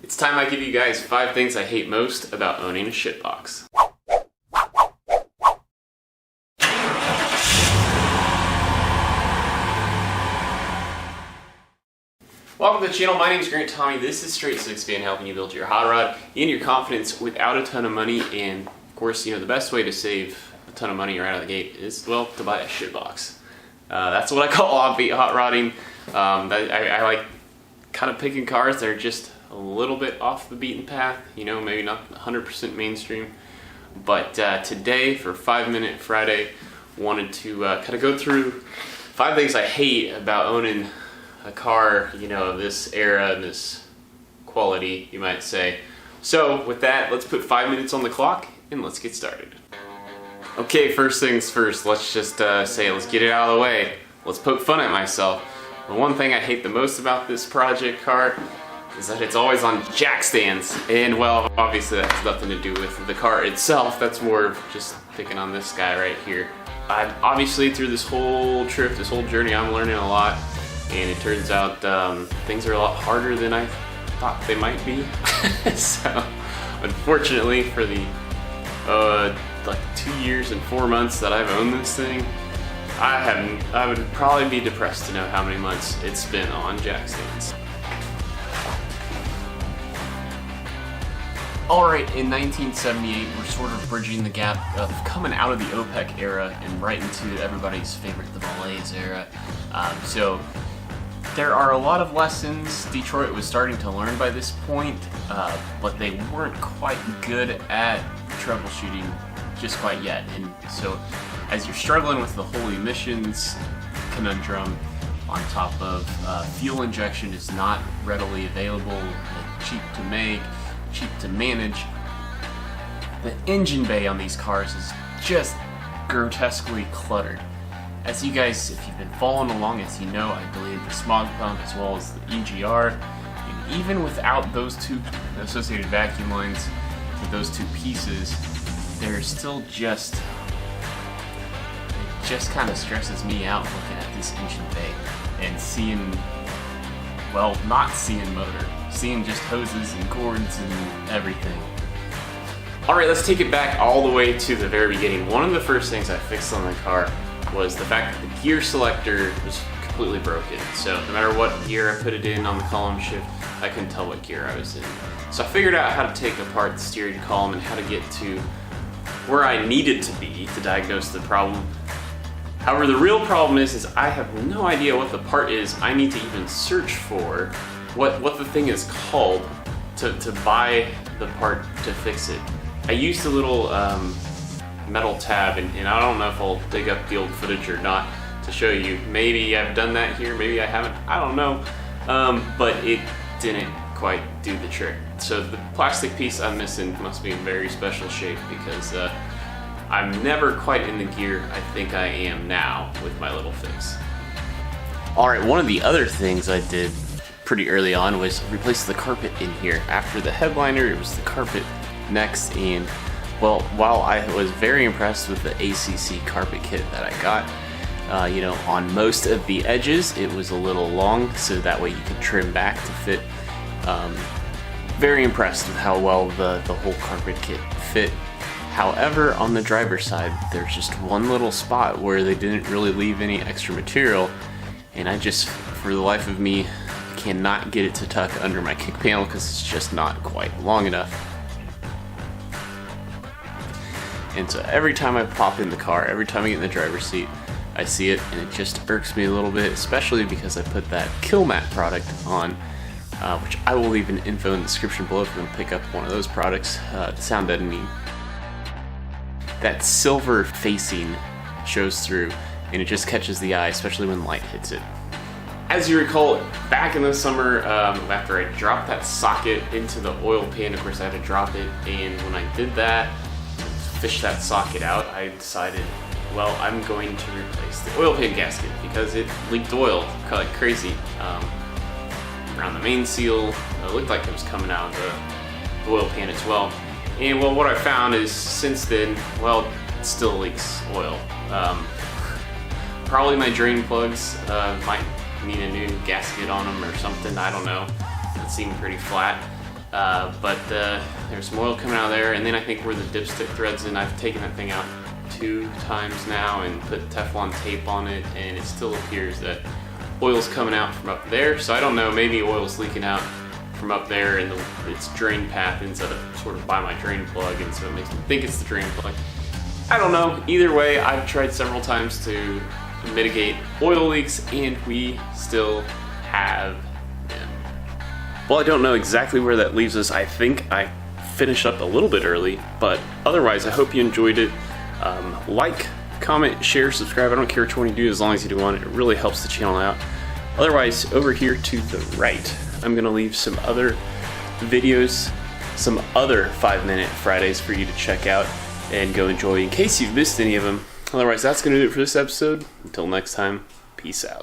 It's time I give you guys 5 things I hate most about owning a shitbox. Welcome to the channel. My name is Grant Tommy. This is Straight 6 Fan, helping you build your hot rod and your confidence without a ton of money. And of course, the best way to save a ton of money right out of the gate is, well, to buy a shitbox. That's what I call offbeat hot rodding. I like kind of picking cars that are just a little bit off the beaten path, maybe not 100% mainstream. But today, for 5 Minute Friday, wanted to kind of go through 5 things I hate about owning a car, of this era and this quality, you might say. So with that, let's put 5 minutes on the clock and let's get started. Okay, first things first, let's just say, let's get it out of the way. Let's poke fun at myself. The one thing I hate the most about this project car is that it's always on jack stands. And well, obviously that has nothing to do with the car itself. That's more of just picking on this guy right here. Obviously through this whole trip, this whole journey, I'm learning a lot. And it turns out things are a lot harder than I thought they might be. So unfortunately for the like 2 years and 4 months that I've owned this thing, I would probably be depressed to know how many months it's been on jack stands. Alright, in 1978, we're sort of bridging the gap of coming out of the OPEC era and right into everybody's favorite, the malaise era. So there are a lot of lessons Detroit was starting to learn by this point, but they weren't quite good at troubleshooting just quite yet. And so as you're struggling with the whole emissions conundrum, on top of fuel injection is not readily available, cheap to make, cheap to manage, the engine bay on these cars is just grotesquely cluttered. As you guys, if you've been following along, as you know, I believe the smog pump as well as the EGR, and even without those two associated vacuum lines with those two pieces, there's still just, it just kind of stresses me out looking at this engine bay and seeing, well, not seeing motor, seeing just hoses and cords and everything. Alright, let's take it back all the way to the very beginning. One of the first things I fixed on the car was the fact that the gear selector was completely broken. So no matter what gear I put it in on the column shift, I couldn't tell what gear I was in. So I figured out how to take apart the steering column and how to get to where I needed to be to diagnose the problem. However, the real problem is I have no idea what the part is I need to even search for, what the thing is called to buy the part to fix it. I used a little metal tab, and I don't know if I'll dig up the old footage or not to show you. Maybe I've done that here, maybe I haven't, I don't know, but it didn't quite do the trick. So the plastic piece I'm missing must be in very special shape, because I'm never quite in the gear I think I am now with my little fix. Alright, one of the other things I did pretty early on was replace the carpet in here. After the headliner, it was the carpet next, and well, while I was very impressed with the ACC carpet kit that I got, on most of the edges it was a little long, so that way you could trim back to fit. Very impressed with how well the whole carpet kit fit. However, on the driver's side, there's just one little spot where they didn't really leave any extra material, and I just, for the life of me, cannot get it to tuck under my kick panel because it's just not quite long enough. And so every time I pop in the car, every time I get in the driver's seat, I see it, and it just irks me a little bit, especially because I put that Kilmat product on, which I will leave an info in the description below if you want to pick up one of those products, sound deadening. That silver facing shows through, and it just catches the eye, especially when light hits it. As you recall, back in the summer, after I dropped that socket into the oil pan, of course I had to drop it, and when I did that, fish that socket out, I decided, well, I'm going to replace the oil pan gasket because it leaked oil like crazy around the main seal. It looked like it was coming out of the oil pan as well. And well, what I found is since then, well, it still leaks oil. Probably my drain plugs might need a new gasket on them or something, I don't know. It seemed pretty flat. but there's some oil coming out of there, and then I think where the dipstick threads in, I've taken that thing out 2 times now and put Teflon tape on it, and it still appears that oil's coming out from up there. So I don't know, maybe oil's leaking out from up there and its drain path instead of sort of by my drain plug, and so it makes me think it's the drain plug. I don't know. Either way, I've tried several times to mitigate oil leaks, and we still have them. Well, I don't know exactly where that leaves us. I think I finished up a little bit early, but otherwise I hope you enjoyed it. Like, comment, share, subscribe. I don't care which one you do as long as you do one. It really helps the channel out. Otherwise, over here to the right, I'm gonna leave some other videos, some other 5-minute Fridays for you to check out and go enjoy in case you've missed any of them. Otherwise, that's gonna do it for this episode. Until next time, peace out.